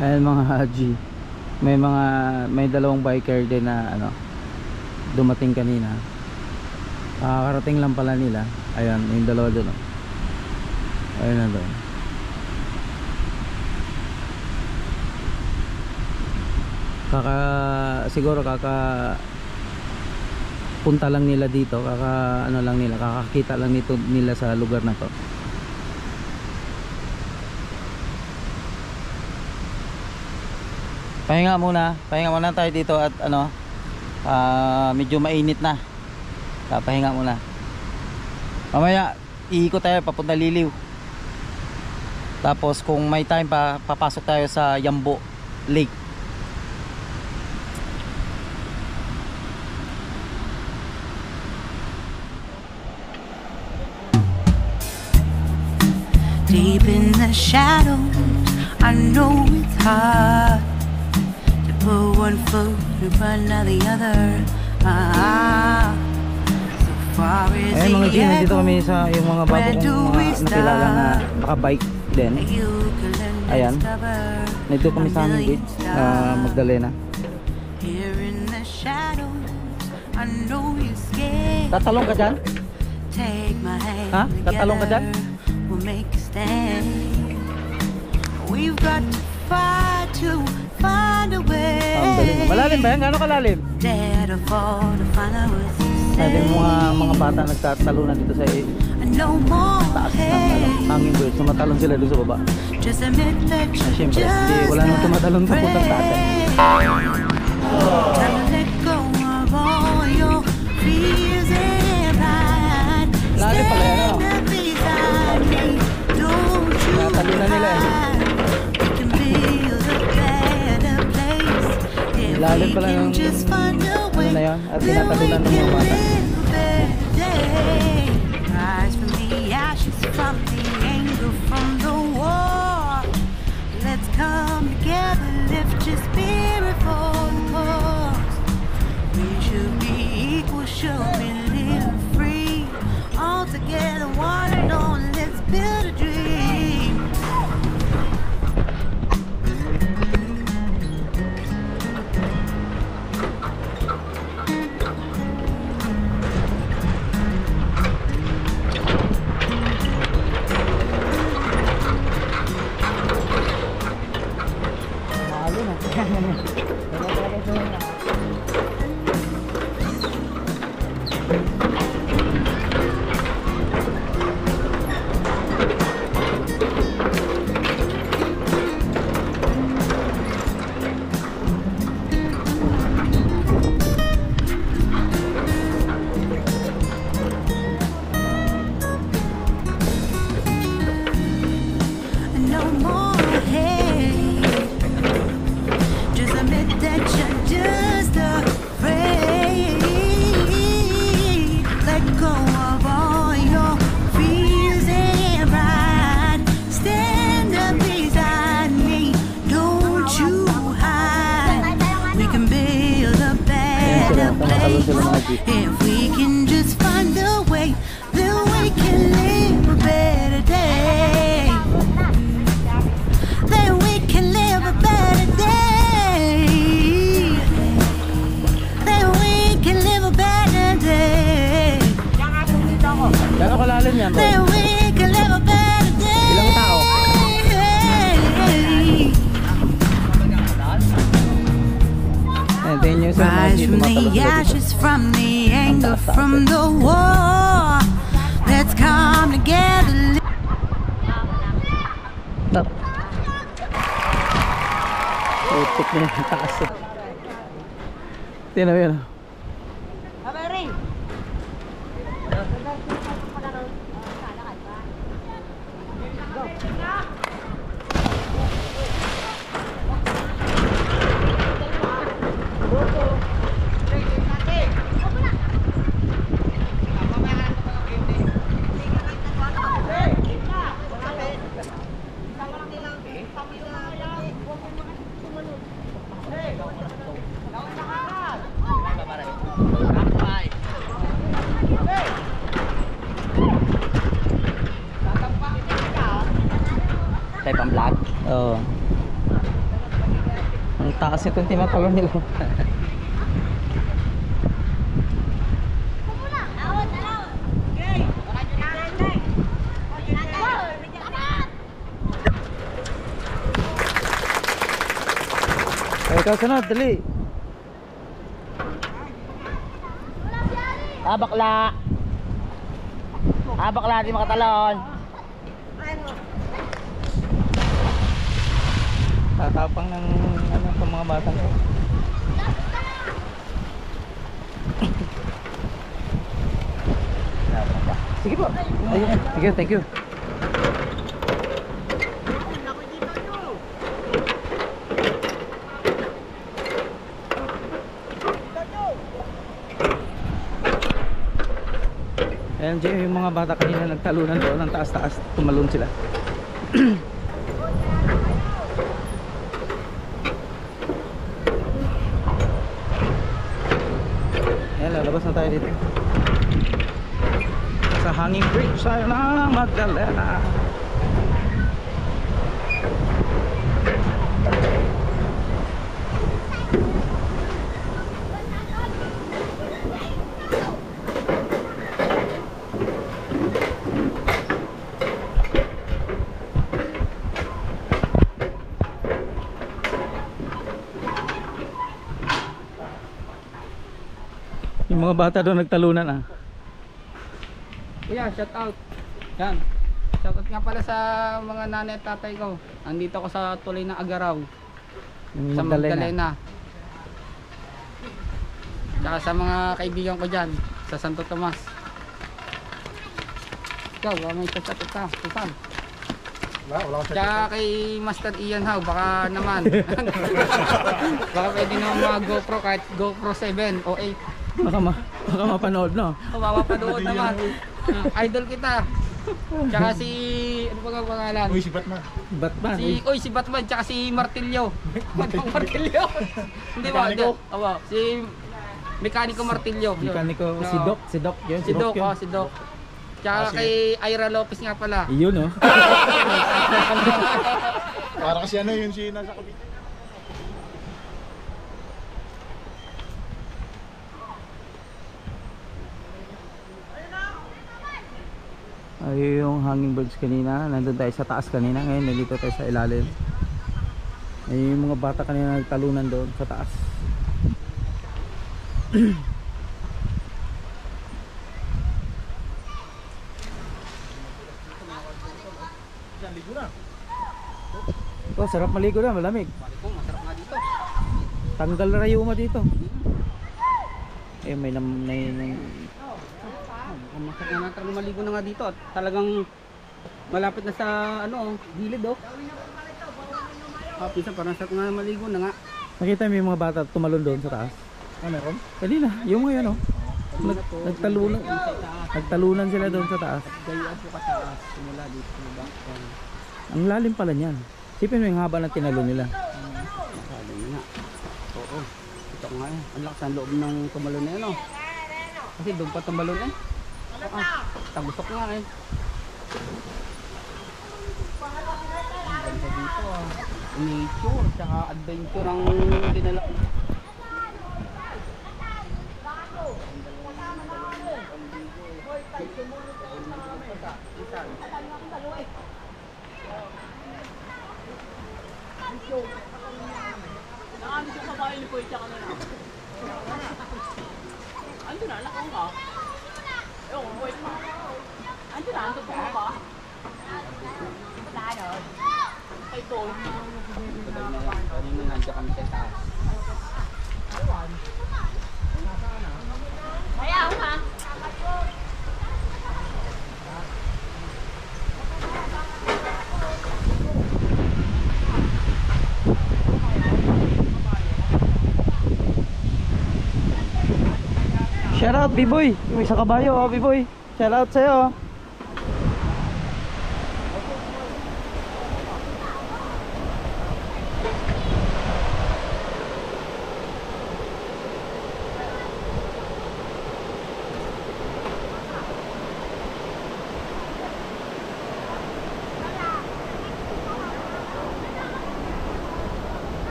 Ayan mga haji, may dalawang biker din na ano, dumating kanina. Karating lang pala nila. Ayan, yung dalawa doon. Ayun na doon. Siguro punta lang nila dito, kakakita lang nila sa lugar na to. Pahinga muna tayo dito at ano, medyo mainit na. Pahinga muna. Mamaya iikot tayo papunta Liliw. Tapos kung may time pa, papasok tayo sa Yambo Lake. Deep in the shadows, I know it's hard to put one foot in front of the other. So far is the mga G, nandito kami sa yung mga bago kong nakilala na nakabike din. Ayan, nandito kami sa Hanging Bridge, Magdalena. Tatalong ka dyan? Ha? Tatalong ka dyan? We'll make a stand. We've got to fight to find a way. Malalim ba yan? Gano'ng kalalim? Dare to fall to find out what to say. Yung mga bata nagtatalunan dito sa taas ng Hanging Bridge. Tumatalon sila doon sa baba. Just admit that you Siyempre, wala nang tumatalon sa puntang taas. Time to let go of all your fears and pride. Lalim pala yan, ano? Natalunan nila eh. Lalim pala yung ano na yun, at tinatalunan ng mga bata. Rise from the ashes, from the anger, from the war. Let's come together, lift your spirit for the cause. We should be equal, should be living free. All together, one and all, let's build a dream. If we can just find a way, then we can live a better day. Then we can live a better day. Then we can live a better day. Gano'ng kalalim yan, boy? Then we can live a better day. Ilang tao? Rise from the ashes, from the anger, from the war. Let's come together. Utik na yung taas. Tiyan na yun. Tayo pang vlog? Oo. Taas itong tinatalon nila. Ikaw sunod, dali. Bakla. Bakla, di makatalon. Tatapang ng ano sa mga batang ko. Sige po. Ayun. Sige, thank you. Ayan, Jay, yung mga bata kanina nagtalunan doon, ang taas-taas, tumalon sila. Ayan, lalabas na tayo dito sa Hanging Bridge tayo ng Magdalena. Yung mga bata doon nagtalunan ah. Kuya, shout out. Yan. Shout out nga pala sa mga nanay at tatay ko. Andito ako sa tulay ng Agaraw. Yung Sa Magdalena. Magdalena. Tsaka sa mga kaibigan ko dyan. Sa Santo Tomas. Ikaw, may shout out ka. Susan. Tsaka kay Master Ian How, baka naman. Baka pwede naman mga GoPro kahit GoPro 7 o 8. Baka mapanood, no? O mapapanood naman. Idol kita. Tsaka si ano ba ang pangalan? Uy, si Batman. Batman. Si Batman tsaka si Martilyo. Martilyo. Hindi ba? Mekaniko. Oo, si Mekaniko Martilyo. Yun. Mekaniko, Oo. si Doc yun. Si Doc, yun. si Doc. Tsaka kay Ira Lopez nga pala. Yun, no? Para kasi ano yun si nasa kabit. Ay, yung Hanging Bridge kanina, nandun tayo sa taas kanina, ngayon nandito tayo sa ilalim. Ay, yung mga bata kanina nagtalunan doon sa taas. Ito, sarap maligo na, malamig. Masarap nga dito. Tanggal na rayuma dito. Eh, may Masarap na talagang maligo na nga dito at talagang malapit na sa ano, gilid oh. Pinsan parang sarap nga maligo na nga. nakita mo yung mga bata tumalon doon sa taas. Ah, meron? Kanina, yung mga yan, oh. Nagtalunan sila doon sa taas. Gayaan po ka sa simula dito sa bak. Ang lalim pala niyan. Sipin mo yung haba ng tinalon nila. Sabi nga. Oo. Ito nga eh. Ang lakas ng loob ng tumalon na yan oh. Kasi doon pa tumalon eh. Tagusok nga eh. Ang ganda dito ah. Nature, tsaka adventure ang dinala. Kanina nandiyan kami sa taas. Shout out, B-boy. May isa kabayo, oh, B-boy. Shout out sa'yo.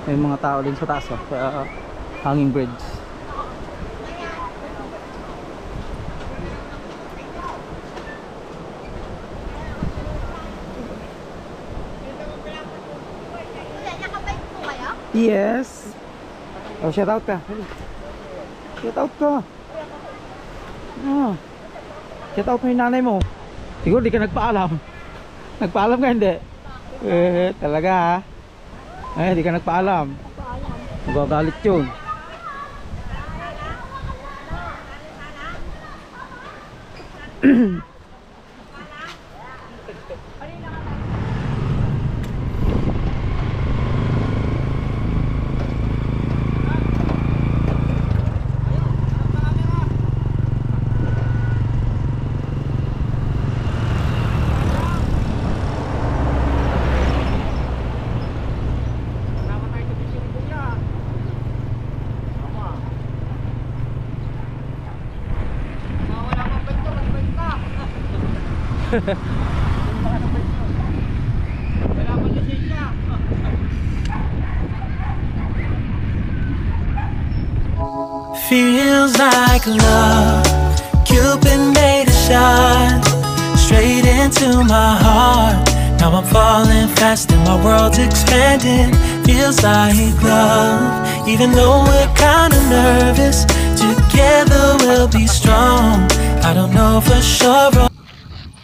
May mga tao din sa taas sa Hanging Bridge. Yes. Oh, shout out ka. Shout out ka. Shout out mo yung nanay mo. Siguro di ka nagpaalam. Nagpaalam ka hindi? Talaga ha? Di ka nagpaalam. Magagalit yun. Feels like love. Cupid made a shot straight into my heart. Now I'm falling fast and my world's expanding. Feels like love. Even though we're kinda nervous, together we'll be strong. I don't know for sure.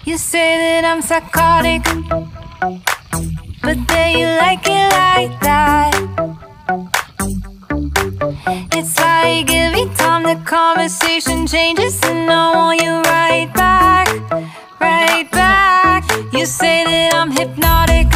You say that I'm psychotic, but then you like it like that. It's like every time the conversation changes, and I want you right back, right back. You say that I'm hypnotic,